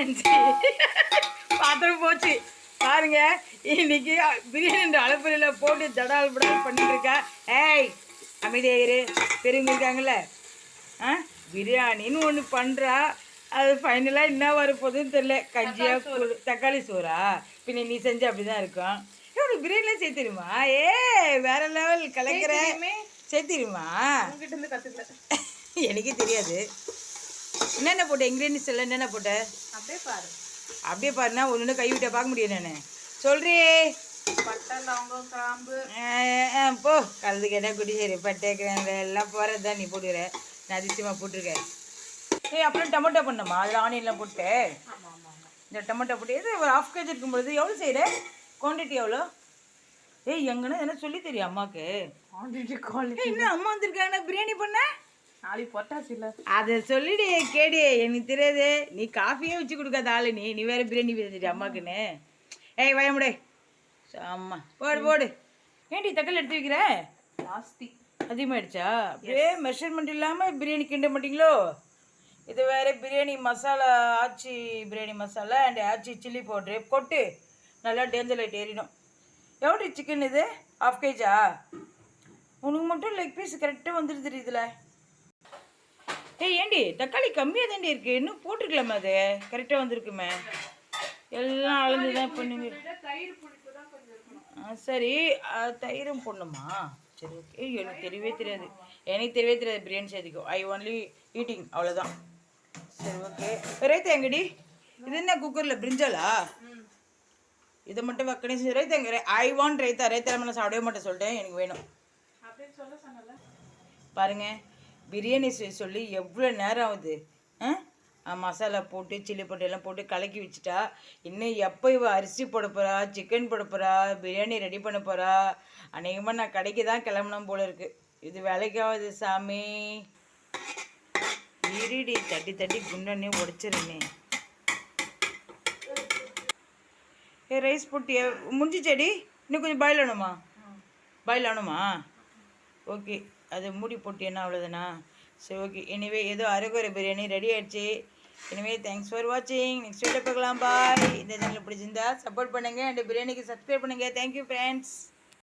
இருந்துச்சு. பாத்திரம் போச்சு பாருங்க. இன்னைக்கு பிரியாணி அளப்பறையில் போட்டு தடால் படால் பண்ணிட்டு இருக்கா. ஏய் அமைதியாயிரு. பெரியவங்க இருக்காங்கல்ல. பிரியாணின்னு ஒன்று பண்ணுறா. அது ஃபைனலாக என்ன வரப்போகுதுன்னு தெரியல. கஞ்சியா தக்காளி சோறா பின்ன நீ செஞ்சு அப்படி தான் இருக்கும். உனக்கு பிரியாணிலாம் சேர்த்துருமா? வேற லெவல் கலக்கிற. சேர்த்திருமா? எனக்கே தெரியாது. என்னென்ன போட்ட இன்க்ரீடியன்ஸ் எல்லாம் என்னென்ன போட்ட? அப்படியே பாருன்னா ஒன்று கை விட்ட பார்க்க முடியும். நான் சொல்றே பட்டை லவங்கம் கிராம்பு போ கலந்து கேட்டால் குடி. சரி பட்டை கிராம்பு எல்லாம் போகிறது தான் நீ போட்டுக்கிற. நான் அதிசயமாக போட்டிருக்கேன். அப்புறம் டொமேட்டோ பண்ணணுமா? அதில் ஆனியன்லாம் போட்டு இந்த டொமேட்டோ போட்டு இது ஒரு 1/2 kg இருக்கும்பொழுது எவ்வளோ செய்கிற? குவான்டிட்டி எவ்வளோ? எங்கன்னா என்ன சொல்லி தெரியும் அம்மாவுக்கு? இன்னும் அம்மா வந்திருக்காங்கன்னா பிரியாணி பண்ண நாளைக்கு பொட்டாசி இல்லை அதை சொல்லிடு. கேடு எனக்கு தெரியாது. நீ காஃபியே வச்சு கொடுக்காத ஆளு. நீ வேற பிரியாணி பேசிட்டு அம்மாக்குன்னு. வயமுடே அம்மா போடு போடு. ஏன்டி தக்காளி எடுத்து வைக்கிற? ஜாஸ்தி அதிகமாகிடுச்சா? அப்படியே மெஷர்மெண்ட் இல்லாமல் பிரியாணி கிண்ட மாட்டிங்களோ? இது வேறு biryani masala, Aachi biryani masala and Aachi chilli powder கொட்டு. நல்லா டேஞ்சர் லைட் ஏறிடும். எவ்வளோ சிக்கன் இது? 1/2 kg? உனக்கு மட்டும் லெக் பீஸ் கரெக்டாக வந்துடுது இதில். ஏண்டி தக்காளி கம்மியாக தாண்டி இருக்குது. இன்னும் போட்டிருக்கலாமா? அது கரெக்டாக வந்திருக்குமே. எல்லாம் அளந்து தான் பண்ணுங்க. சரி தயிரும் போடணுமா? சரி ஓகே. எனக்கு தெரியவே தெரியாது. பிரியாணி சேர்த்திக்கும். ஐ ஒன்லி ஈட்டிங் அவ்வளோதான். சரி ஓகே. ரைத்தா எங்கடி? இது என்ன குக்கரில் பிரிஞ்சாலா? இதை மட்டும் வக்கனே செஞ்சு ரைத்தா எங்க? I want raita. ரைத்தா நான் சாப்பிடவே மாட்டேன் சொல்லிட்டேன். எனக்கு வேணும் பாருங்க. பிரியாணி சொல்லி எவ்வளோ நேரம் ஆகுது. மசாலா போட்டு சில்லி போட்டு எல்லாம் போட்டு கலக்கி வச்சுட்டா. இன்னும் எப்போ இவ அரிசி போட போகிறா, சிக்கன் போட போகிறா, பிரியாணி ரெடி பண்ண போகிறா. அநேகமாக நான் கடைக்கு தான் கிளம்பணும் போல இருக்குது. இது வேலைக்காவது சாமி. இருடி தட்டி தட்டி குண்டனே உடைச்சிருந்தே. ரைஸ் போட்டிய முடிஞ்சிச்சடி? இன்னும் கொஞ்சம் பாயில் ஆகணுமா? ஓகே. அது மூடி போட்டியன்னா அவ்வளோதானா? சரி ஓகே. எனிவே ஏதோ அரைக்குறை பிரியாணி ரெடி ஆகிடுச்சு. எனிவே தேங்க்ஸ் ஃபார் வாட்சிங். நெக்ஸ்ட் வீடியோ பார்க்கலாம். பாய். இந்த சேனல் பிடிச்சிருந்தா சப்போர்ட் பண்ணுங்கள். அண்ட் பிரியாணிக்கு சப்ஸ்கிரைப் பண்ணுங்கள். Thank you friends.